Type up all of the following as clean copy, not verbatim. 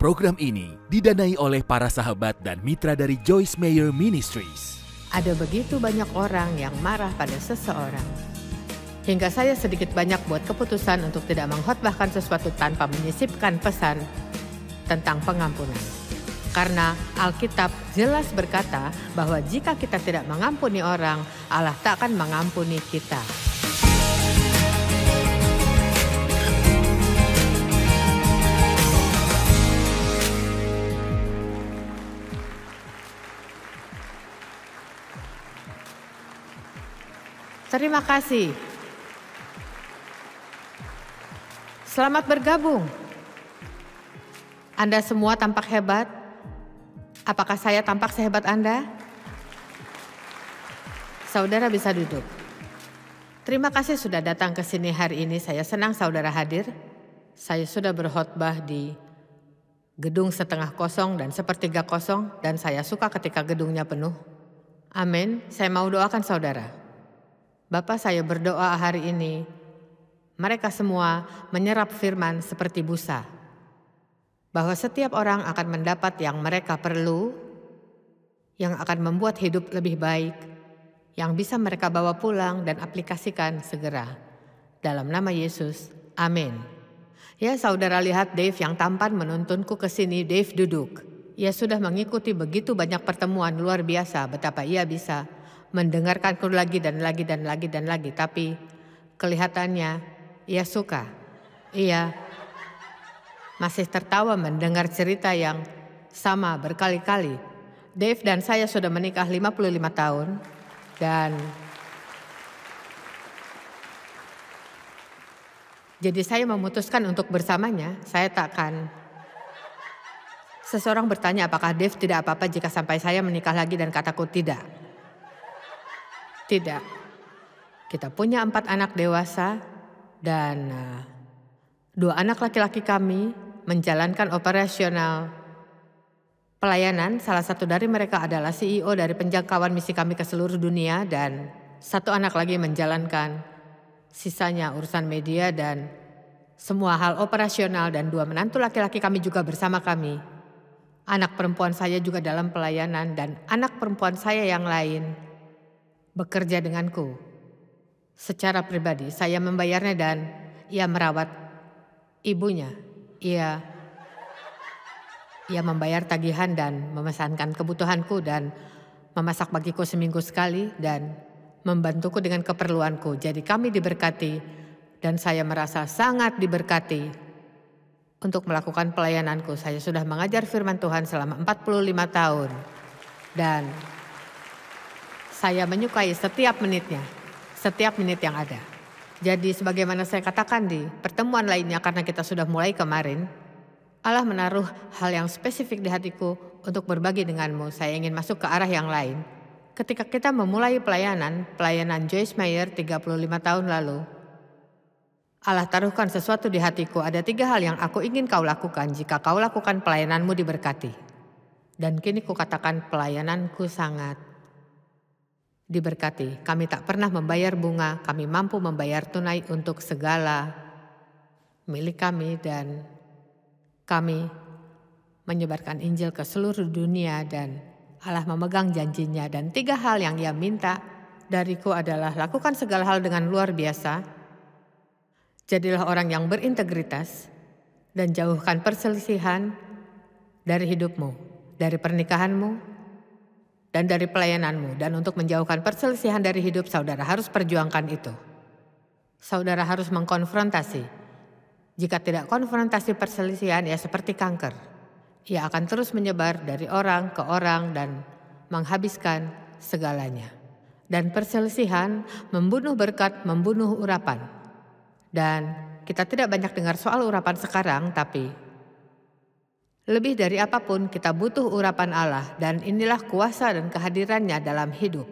Program ini didanai oleh para sahabat dan mitra dari Joyce Meyer Ministries. Ada begitu banyak orang yang marah pada seseorang. Hingga saya sedikit banyak buat keputusan untuk tidak mengkhotbahkan sesuatu tanpa menyisipkan pesan tentang pengampunan. Karena Alkitab jelas berkata bahwa jika kita tidak mengampuni orang, Allah tak akan mengampuni kita. Terima kasih. Selamat bergabung. Anda semua tampak hebat. Apakah saya tampak sehebat Anda? Saudara bisa duduk. Terima kasih sudah datang ke sini hari ini. Saya senang saudara hadir. Saya sudah berkhotbah di gedung setengah kosong dan sepertiga kosong, dan saya suka ketika gedungnya penuh. Amin. Saya mau doakan saudara. Bapa, saya berdoa hari ini, mereka semua menyerap firman seperti busa. Bahwa setiap orang akan mendapat yang mereka perlu, yang akan membuat hidup lebih baik, yang bisa mereka bawa pulang dan aplikasikan segera. Dalam nama Yesus, amin. Ya, saudara lihat Dave yang tampan menuntunku ke sini. Dave duduk. Ia sudah mengikuti begitu banyak pertemuan luar biasa, betapa ia bisa mendengarkanku lagi dan lagi dan lagi dan lagi. Tapi kelihatannya ia suka. Ia masih tertawa mendengar cerita yang sama berkali-kali. Dave dan saya sudah menikah 55 tahun. Dan jadi saya memutuskan untuk bersamanya. Saya takkan. Seseorang bertanya apakah Dave tidak apa-apa jika sampai saya menikah lagi, dan kataku tidak. Tidak. Kita punya 4 anak dewasa dan 2 anak laki-laki kami menjalankan operasional pelayanan. Salah satu dari mereka adalah CEO dari penjangkauan misi kami ke seluruh dunia, dan 1 anak lagi menjalankan sisanya urusan media dan semua hal operasional, dan 2 menantu laki-laki kami juga bersama kami. Anak perempuan saya juga dalam pelayanan, dan anak perempuan saya yang lain bekerja denganku. Secara pribadi saya membayarnya dan ia merawat ibunya. Ia membayar tagihan dan memesankan kebutuhanku dan memasak bagiku seminggu sekali dan membantuku dengan keperluanku. Jadi kami diberkati dan saya merasa sangat diberkati untuk melakukan pelayananku. Saya sudah mengajar firman Tuhan selama 45 tahun dan saya menyukai setiap menitnya, setiap menit yang ada. Jadi sebagaimana saya katakan di pertemuan lainnya, karena kita sudah mulai kemarin, Allah menaruh hal yang spesifik di hatiku untuk berbagi denganmu. Saya ingin masuk ke arah yang lain. Ketika kita memulai pelayanan Joyce Meyer 35 tahun lalu, Allah taruhkan sesuatu di hatiku. Ada 3 hal yang aku ingin kau lakukan jika kau lakukan pelayananmu diberkati. Dan kini kukatakan pelayananku sangat diberkati. Kami tak pernah membayar bunga, kami mampu membayar tunai untuk segala milik kami, dan kami menyebarkan Injil ke seluruh dunia, dan Allah memegang janjinya. Dan 3 hal yang ia minta dariku adalah lakukan segala hal dengan luar biasa, jadilah orang yang berintegritas, dan jauhkan perselisihan dari hidupmu, dari pernikahanmu, dan dari pelayananmu. Dan untuk menjauhkan perselisihan dari hidup, saudara harus perjuangkan itu. Saudara harus mengkonfrontasi. Jika tidak konfrontasi perselisihan, ya seperti kanker. Ia akan terus menyebar dari orang ke orang dan menghabiskan segalanya. Dan perselisihan membunuh berkat, membunuh urapan. Dan kita tidak banyak dengar soal urapan sekarang, tapi lebih dari apapun kita butuh urapan Allah, dan inilah kuasa dan kehadirannya dalam hidup.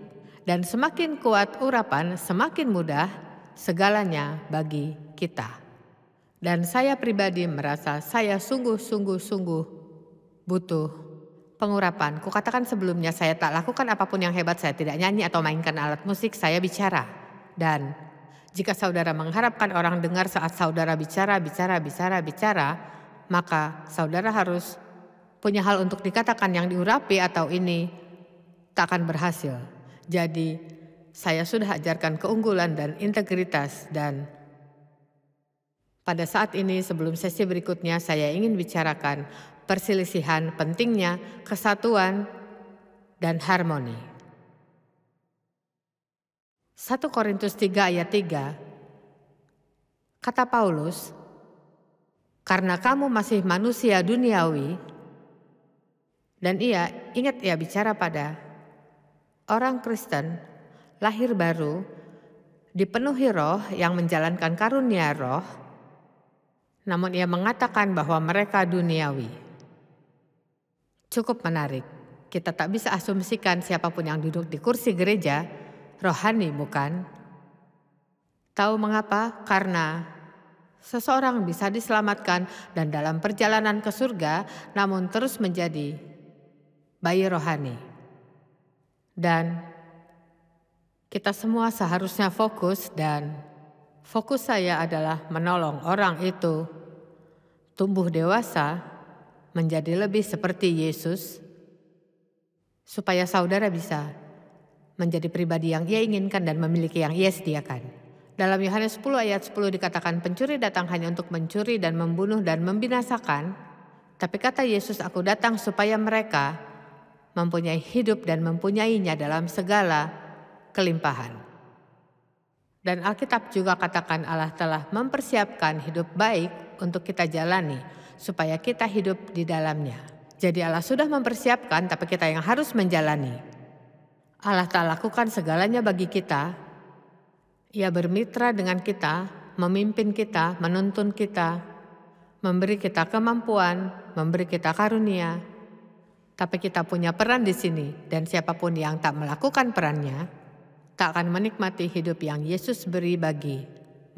Dan semakin kuat urapan, semakin mudah segalanya bagi kita. Dan saya pribadi merasa saya sungguh-sungguh butuh pengurapan. Kukatakan sebelumnya, saya tak lakukan apapun yang hebat. Saya tidak nyanyi atau mainkan alat musik, saya bicara. Dan jika saudara mengharapkan orang dengar saat saudara bicara, maka saudara harus punya hal untuk dikatakan yang diurapi atau ini tak akan berhasil. Jadi saya sudah ajarkan keunggulan dan integritas, dan pada saat ini sebelum sesi berikutnya saya ingin bicarakan perselisihan, pentingnya kesatuan dan harmoni. 1 Korintus 3 ayat 3, kata Paulus, karena kamu masih manusia duniawi, dan ingat ia bicara pada orang Kristen lahir baru, dipenuhi roh yang menjalankan karunia roh, namun ia mengatakan bahwa mereka duniawi. Cukup menarik, kita tak bisa asumsikan siapapun yang duduk di kursi gereja rohani, bukan? Tahu mengapa? Karena seseorang bisa diselamatkan dan dalam perjalanan ke surga, namun terus menjadi bayi rohani. Dan kita semua seharusnya fokus, dan fokus saya adalah menolong orang itu tumbuh dewasa menjadi lebih seperti Yesus, supaya saudara bisa menjadi pribadi yang ia inginkan dan memiliki yang ia sediakan. Dalam Yohanes 10 ayat 10 dikatakan, pencuri datang hanya untuk mencuri dan membunuh dan membinasakan. Tapi kata Yesus, aku datang supaya mereka mempunyai hidup dan mempunyainya dalam segala kelimpahan. Dan Alkitab juga katakan Allah telah mempersiapkan hidup baik untuk kita jalani, supaya kita hidup di dalamnya. Jadi Allah sudah mempersiapkan, tapi kita yang harus menjalani. Allah tak lakukan segalanya bagi kita. Ia bermitra dengan kita, memimpin kita, menuntun kita, memberi kita kemampuan, memberi kita karunia. Tapi kita punya peran di sini, dan siapapun yang tak melakukan perannya, tak akan menikmati hidup yang Yesus beri bagi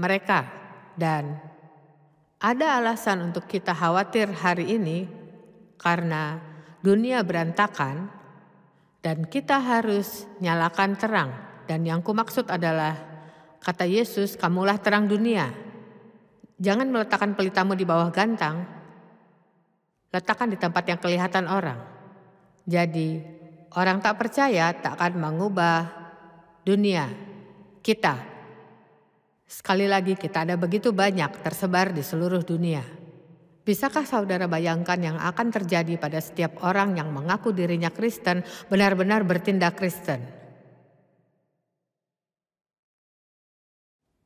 mereka. Dan ada alasan untuk kita khawatir hari ini, karena dunia berantakan, dan kita harus nyalakan terang. Dan yang kumaksud adalah, kata Yesus, kamulah terang dunia. Jangan meletakkan pelitamu di bawah gantang, letakkan di tempat yang kelihatan orang. Jadi orang tak percaya tak akan mengubah dunia kita. Sekali lagi, kita ada begitu banyak tersebar di seluruh dunia. Bisakah saudara bayangkan yang akan terjadi pada setiap orang yang mengaku dirinya Kristen, benar-benar bertindak Kristen?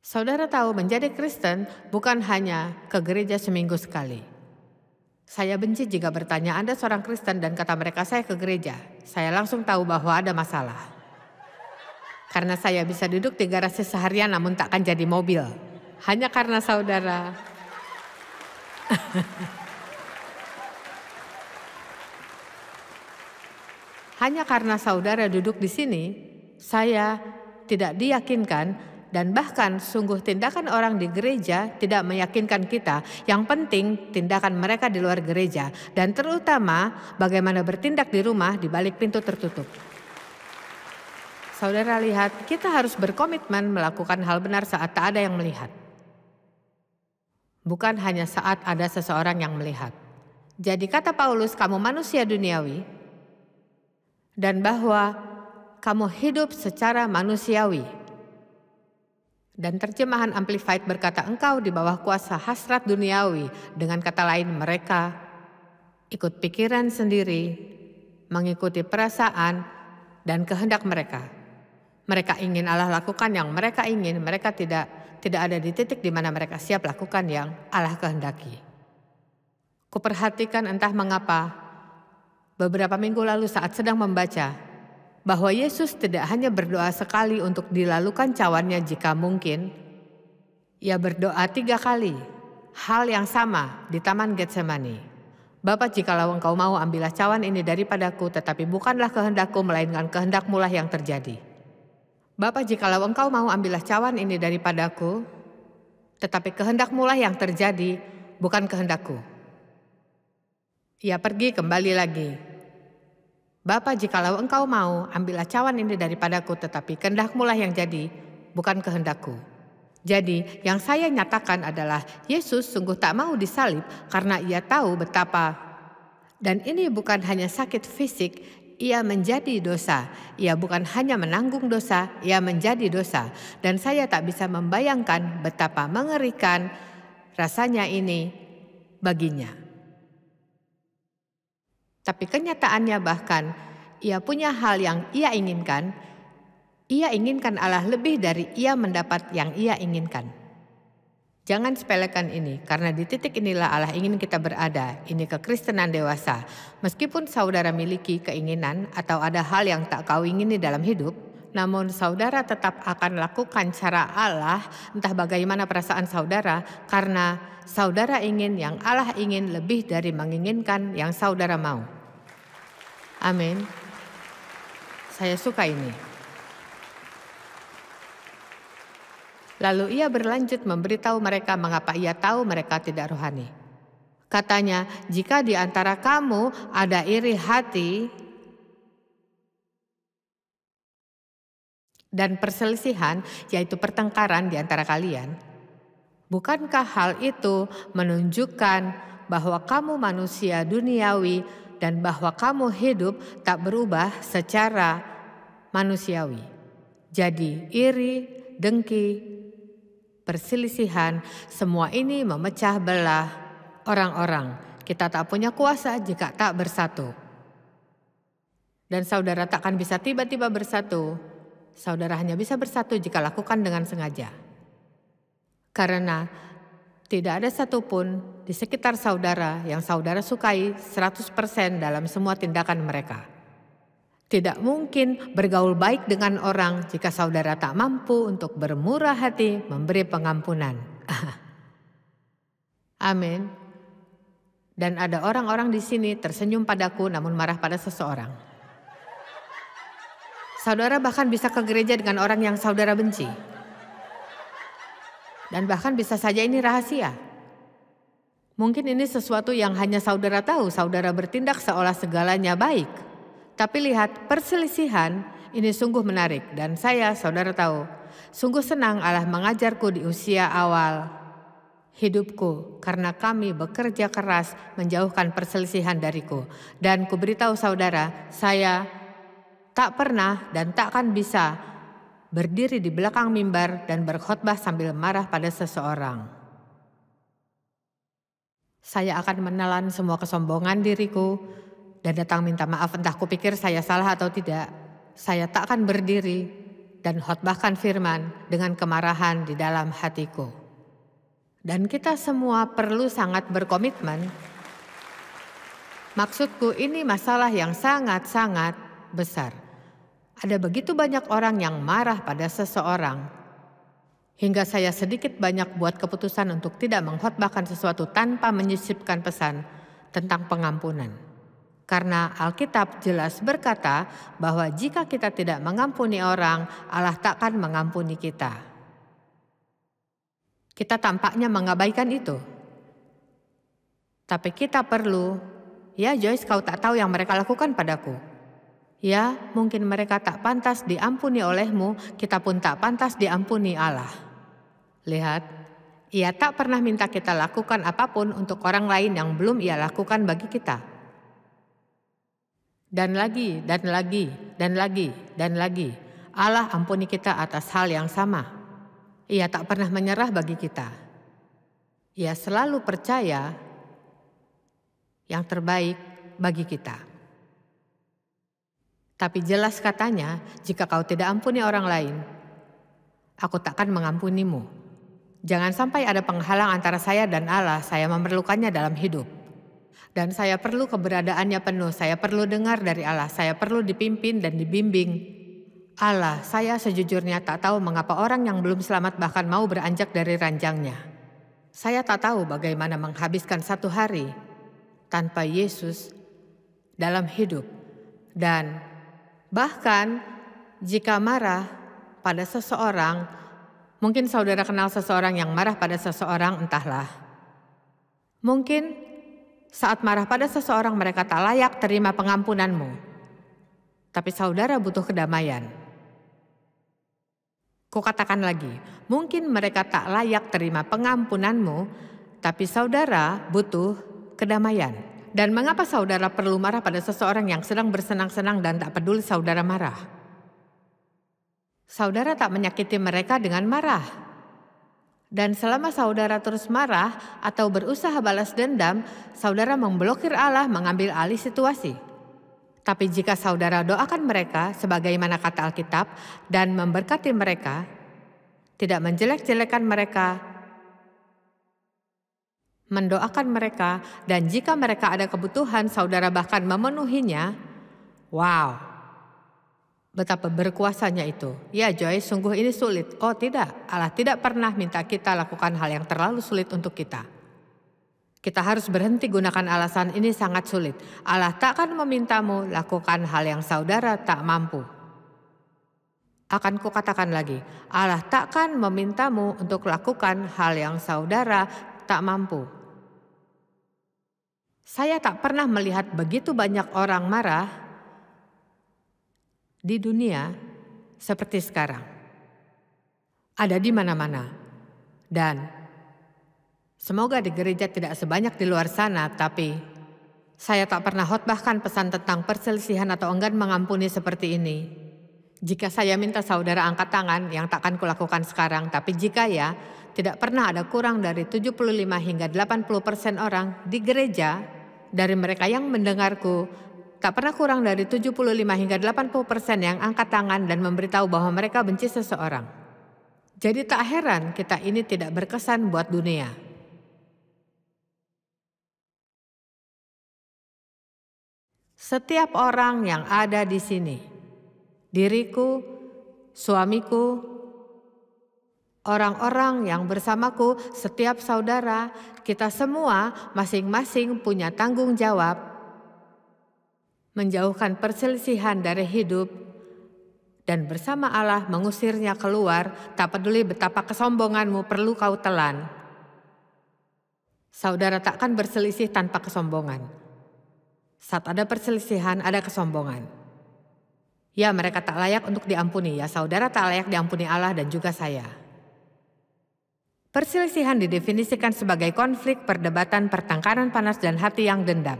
Saudara tahu, menjadi Kristen bukan hanya ke gereja seminggu sekali. Saya benci jika bertanya, Anda seorang Kristen, dan kata mereka, saya ke gereja. Saya langsung tahu bahwa ada masalah. Karena saya bisa duduk di garasi seharian namun tak akan jadi mobil. Hanya karena saudara hanya karena saudara duduk di sini, saya tidak diyakinkan, dan bahkan sungguh tindakan orang di gereja tidak meyakinkan kita. Yang penting tindakan mereka di luar gereja, dan terutama bagaimana bertindak di rumah di balik pintu tertutup. Saudara lihat, kita harus berkomitmen melakukan hal benar saat tak ada yang melihat. Bukan hanya saat ada seseorang yang melihat. Jadi kata Paulus, kamu manusia duniawi, dan bahwa kamu hidup secara manusiawi. Dan terjemahan Amplified berkata, engkau di bawah kuasa hasrat duniawi. Dengan kata lain, mereka ikut pikiran sendiri, mengikuti perasaan dan kehendak mereka. Mereka ingin Allah lakukan yang mereka ingin, mereka tidak ada di titik di mana mereka siap lakukan yang Allah kehendaki. Kuperhatikan entah mengapa beberapa minggu lalu saat sedang membaca bahwa Yesus tidak hanya berdoa sekali untuk dilalukan cawannya jika mungkin. Ia berdoa 3 kali hal yang sama di Taman Getsemani. Bapa, jikalau engkau mau, ambillah cawan ini daripadaku, tetapi bukanlah kehendakku melainkan kehendak-Mu lah yang terjadi. Bapa, jikalau engkau mau, ambillah cawan ini daripadaku, tetapi kehendak-Mu lah yang terjadi, bukan kehendakku. Ia pergi kembali lagi. Bapa, jikalau engkau mau, ambillah cawan ini daripadaku, tetapi kehendak-Mu lah yang jadi, bukan kehendakku. Jadi yang saya nyatakan adalah Yesus sungguh tak mau disalib karena ia tahu betapa. Dan ini bukan hanya sakit fisik, ia menjadi dosa. Ia bukan hanya menanggung dosa, ia menjadi dosa. Dan saya tak bisa membayangkan betapa mengerikan rasanya ini baginya. Tapi kenyataannya bahkan ia punya hal yang ia inginkan. Ia inginkan Allah lebih dari ia mendapat yang ia inginkan. Jangan sepelekan ini, karena di titik inilah Allah ingin kita berada. Ini kekristenan dewasa. Meskipun saudara miliki keinginan atau ada hal yang tak kau ingini dalam hidup, namun saudara tetap akan lakukan cara Allah, entah bagaimana perasaan saudara, karena saudara ingin yang Allah ingin lebih dari menginginkan yang saudara mau. Amin. Saya suka ini. Lalu ia berlanjut memberitahu mereka mengapa ia tahu mereka tidak rohani. Katanya, jika di antara kamu ada iri hati dan perselisihan, yaitu pertengkaran di antara kalian, bukankah hal itu menunjukkan bahwa kamu manusia duniawi dan bahwa kamu hidup tak berubah secara manusiawi? Jadi iri, dengki, perselisihan, semua ini memecah belah orang-orang. Kita tak punya kuasa jika tak bersatu. Dan saudara takkan bisa tiba-tiba bersatu. Saudara hanya bisa bersatu jika lakukan dengan sengaja. Karena tidak ada satupun di sekitar saudara yang saudara sukai 100% dalam semua tindakan mereka. Tidak mungkin bergaul baik dengan orang jika saudara tak mampu untuk bermurah hati memberi pengampunan. Amin. Dan ada orang-orang di sini tersenyum padaku namun marah pada seseorang. Saudara bahkan bisa ke gereja dengan orang yang saudara benci. Dan bahkan bisa saja ini rahasia. Mungkin ini sesuatu yang hanya saudara tahu, saudara bertindak seolah segalanya baik. Tapi lihat, perselisihan ini sungguh menarik dan saya, saudara tahu, sungguh senang Allah mengajarku di usia awal hidupku karena kami bekerja keras menjauhkan perselisihan dariku. Dan kuberitahu saudara, saya tak pernah dan takkan bisa berdiri di belakang mimbar dan berkhotbah sambil marah pada seseorang. Saya akan menelan semua kesombongan diriku dan datang minta maaf entah kupikir saya salah atau tidak. Saya tak akan berdiri dan khotbahkan firman dengan kemarahan di dalam hatiku. Dan kita semua perlu sangat berkomitmen. Maksudku ini masalah yang sangat-sangat besar. Ada begitu banyak orang yang marah pada seseorang. Hingga saya sedikit banyak buat keputusan untuk tidak mengkhotbahkan sesuatu tanpa menyisipkan pesan tentang pengampunan. Karena Alkitab jelas berkata bahwa jika kita tidak mengampuni orang, Allah takkan mengampuni kita. Kita tampaknya mengabaikan itu. Tapi kita perlu, ya Joyce, kau tak tahu yang mereka lakukan padaku. Ya, mungkin mereka tak pantas diampuni olehmu, kita pun tak pantas diampuni Allah. Lihat, ia tak pernah minta kita lakukan apapun untuk orang lain yang belum ia lakukan bagi kita. Dan lagi, dan lagi, dan lagi, dan lagi. Allah ampuni kita atas hal yang sama. Ia tak pernah menyerah bagi kita. Ia selalu percaya yang terbaik bagi kita. Tapi jelas katanya, jika kau tidak ampuni orang lain, aku takkan mengampunimu. Jangan sampai ada penghalang antara saya dan Allah, saya memerlukannya dalam hidup. Dan saya perlu keberadaannya penuh, saya perlu dengar dari Allah, saya perlu dipimpin dan dibimbing. Allah, saya sejujurnya tak tahu mengapa orang yang belum selamat bahkan mau beranjak dari ranjangnya. Saya tak tahu bagaimana menghabiskan satu hari tanpa Yesus dalam hidup. Dan bahkan jika marah pada seseorang, mungkin saudara kenal seseorang yang marah pada seseorang, entahlah. Mungkin saat marah pada seseorang mereka tak layak terima pengampunanmu. Tapi saudara butuh kedamaian. Kukatakan lagi, mungkin mereka tak layak terima pengampunanmu, tapi saudara butuh kedamaian. Dan mengapa saudara perlu marah pada seseorang yang sedang bersenang-senang dan tak peduli saudara marah? Saudara tak menyakiti mereka dengan marah. Dan selama saudara terus marah atau berusaha balas dendam, saudara memblokir Allah mengambil alih situasi. Tapi jika saudara doakan mereka sebagaimana kata Alkitab dan memberkati mereka, tidak menjelek-jelekan mereka, mendoakan mereka, dan jika mereka ada kebutuhan saudara bahkan memenuhinya, wow! Betapa berkuasanya itu. Ya Joyce, sungguh ini sulit. Oh tidak, Allah tidak pernah minta kita lakukan hal yang terlalu sulit untuk kita. Kita harus berhenti gunakan alasan ini sangat sulit. Allah tak akan memintamu lakukan hal yang saudara tak mampu. Akan kukatakan lagi, Allah tak akan memintamu untuk lakukan hal yang saudara tak mampu. Saya tak pernah melihat begitu banyak orang marah di dunia seperti sekarang. Ada di mana-mana. Dan semoga di gereja tidak sebanyak di luar sana, tapi saya tak pernah khotbahkan pesan tentang perselisihan atau enggan mengampuni seperti ini. Jika saya minta saudara angkat tangan, yang takkan kulakukan sekarang, tapi jika ya, tidak pernah ada kurang dari 75 hingga 80% orang di gereja dari mereka yang mendengarku. Tak pernah kurang dari 75 hingga 80% yang angkat tangan dan memberitahu bahwa mereka benci seseorang. Jadi tak heran kita ini tidak berkesan buat dunia. Setiap orang yang ada di sini, diriku, suamiku, orang-orang yang bersamaku, setiap saudara, kita semua masing-masing punya tanggung jawab menjauhkan perselisihan dari hidup dan bersama Allah mengusirnya keluar, tak peduli betapa kesombonganmu perlu kau telan. Saudara takkan berselisih tanpa kesombongan. Saat ada perselisihan, ada kesombongan. Ya, mereka tak layak untuk diampuni. Ya, saudara tak layak diampuni Allah dan juga saya. Perselisihan didefinisikan sebagai konflik, perdebatan, pertengkaran panas, dan hati yang dendam.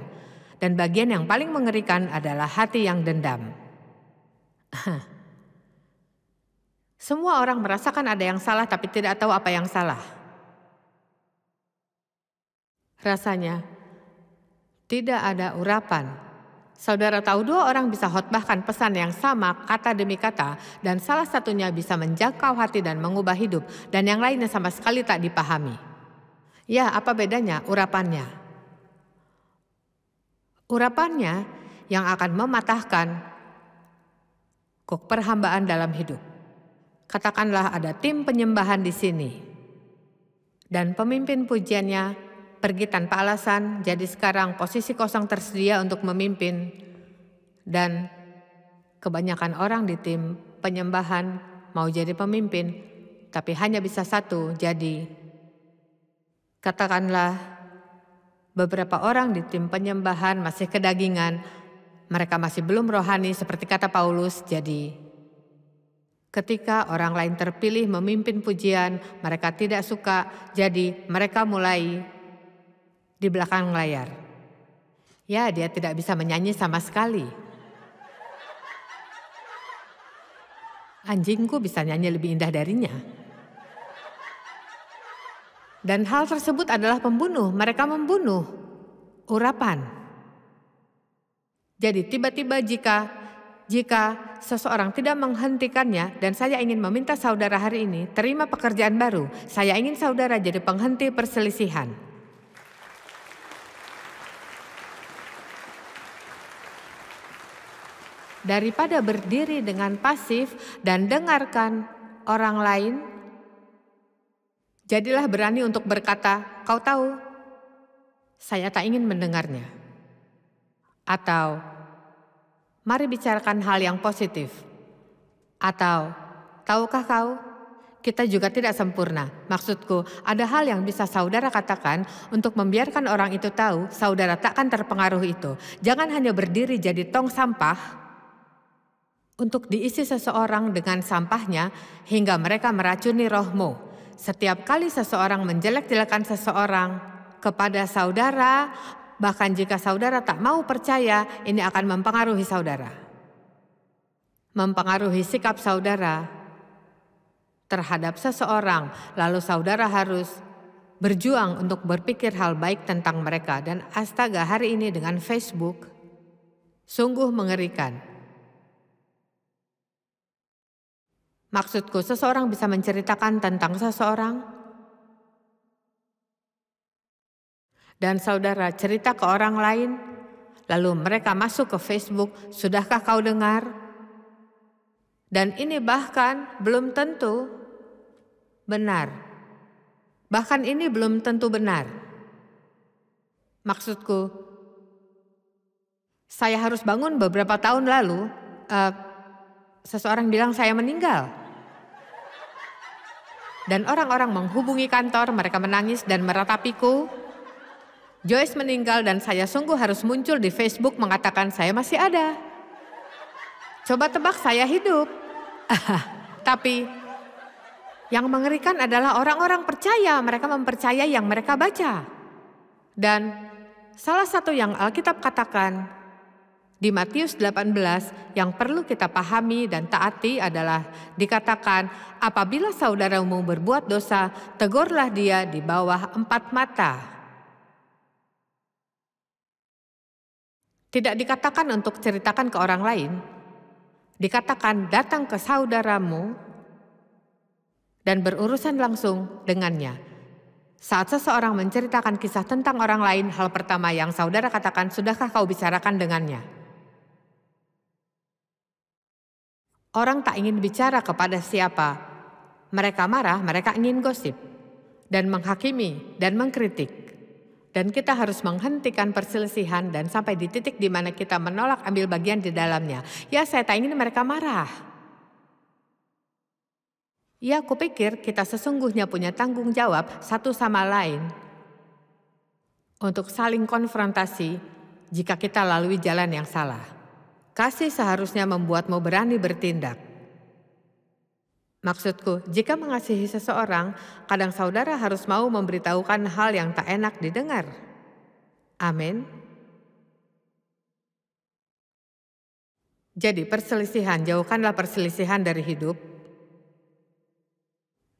Dan bagian yang paling mengerikan adalah hati yang dendam. Semua orang merasakan ada yang salah tapi tidak tahu apa yang salah. Rasanya tidak ada urapan. Saudara tahu, dua orang bisa khotbahkan pesan yang sama kata demi kata, dan salah satunya bisa menjangkau hati dan mengubah hidup, dan yang lainnya sama sekali tak dipahami. Ya, apa bedanya? Urapannya. Urapannya yang akan mematahkan kok perhambaan dalam hidup. Katakanlah ada tim penyembahan di sini. Dan pemimpin pujiannya pergi tanpa alasan, jadi sekarang posisi kosong tersedia untuk memimpin. Dan kebanyakan orang di tim penyembahan mau jadi pemimpin, tapi hanya bisa satu, jadi katakanlah beberapa orang di tim penyembahan masih kedagingan, mereka masih belum rohani seperti kata Paulus. Jadi ketika orang lain terpilih memimpin pujian, mereka tidak suka, jadi mereka mulai di belakang layar. Ya, dia tidak bisa menyanyi sama sekali. Anjingku bisa nyanyi lebih indah darinya. Dan hal tersebut adalah pembunuh, mereka membunuh urapan. Jadi tiba-tiba jika seseorang tidak menghentikannya, dan saya ingin meminta saudara hari ini terima pekerjaan baru, saya ingin saudara jadi penghenti perselisihan. Daripada berdiri dengan pasif dan dengarkan orang lain, jadilah berani untuk berkata, kau tahu, saya tak ingin mendengarnya. Atau, mari bicarakan hal yang positif. Atau, tahukah kau, kita juga tidak sempurna. Maksudku, ada hal yang bisa saudara katakan untuk membiarkan orang itu tahu saudara takkan terpengaruh itu. Jangan hanya berdiri jadi tong sampah untuk diisi seseorang dengan sampahnya hingga mereka meracuni rohmu. Setiap kali seseorang menjelek-jelekan seseorang kepada saudara, bahkan jika saudara tak mau percaya, ini akan mempengaruhi saudara. Mempengaruhi sikap saudara terhadap seseorang, lalu saudara harus berjuang untuk berpikir hal baik tentang mereka. Dan astaga, hari ini dengan Facebook, sungguh mengerikan. Maksudku, seseorang bisa menceritakan tentang seseorang, dan saudara cerita ke orang lain, lalu mereka masuk ke Facebook, sudahkah kau dengar? Dan ini bahkan belum tentu benar. Bahkan ini belum tentu benar. Maksudku, saya harus bangun beberapa tahun lalu, seseorang bilang saya meninggal. Dan orang-orang menghubungi kantor, mereka menangis dan meratapiku. Joyce meninggal dan saya sungguh harus muncul di Facebook mengatakan saya masih ada. Coba tebak, saya hidup. Tapi yang mengerikan adalah orang-orang percaya, mereka mempercayai yang mereka baca. Dan salah satu yang Alkitab katakan di Matius 18 yang perlu kita pahami dan taati adalah dikatakan, apabila saudaramu berbuat dosa, tegurlah dia di bawah 4 mata. Tidak dikatakan untuk ceritakan ke orang lain, dikatakan datang ke saudaramu dan berurusan langsung dengannya. Saat seseorang menceritakan kisah tentang orang lain, hal pertama yang saudara katakan, sudahkah kau bicarakan dengannya? Orang tak ingin bicara kepada siapa. Mereka marah, mereka ingin gosip dan menghakimi dan mengkritik. Dan kita harus menghentikan perselisihan dan sampai di titik di mana kita menolak ambil bagian di dalamnya. Ya, saya tak ingin mereka marah. Ya, kupikir kita sesungguhnya punya tanggung jawab satu sama lain untuk saling konfrontasi jika kita lalui jalan yang salah. Kasih seharusnya membuatmu berani bertindak. Maksudku, jika mengasihi seseorang, kadang saudara harus mau memberitahukan hal yang tak enak didengar. Amin. Jadi perselisihan, jauhkanlah perselisihan dari hidup.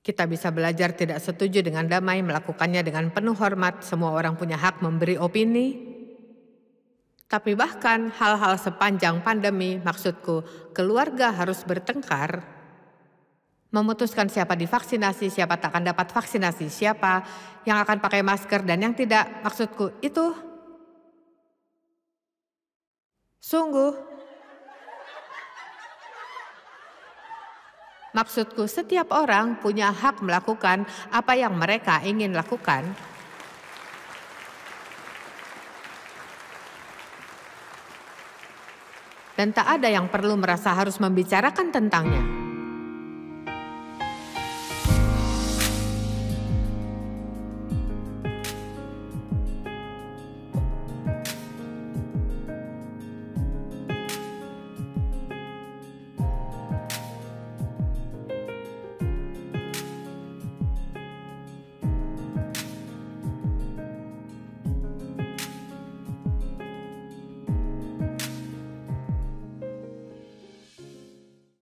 Kita bisa belajar tidak setuju dengan damai, melakukannya dengan penuh hormat. Semua orang punya hak memberi opini. Tapi bahkan hal-hal sepanjang pandemi, maksudku, keluarga harus bertengkar. Memutuskan siapa divaksinasi, siapa tak akan dapat vaksinasi, siapa yang akan pakai masker dan yang tidak. Maksudku, itu sungguh. Maksudku, setiap orang punya hak melakukan apa yang mereka ingin lakukan. Dan tak ada yang perlu merasa harus membicarakan tentangnya.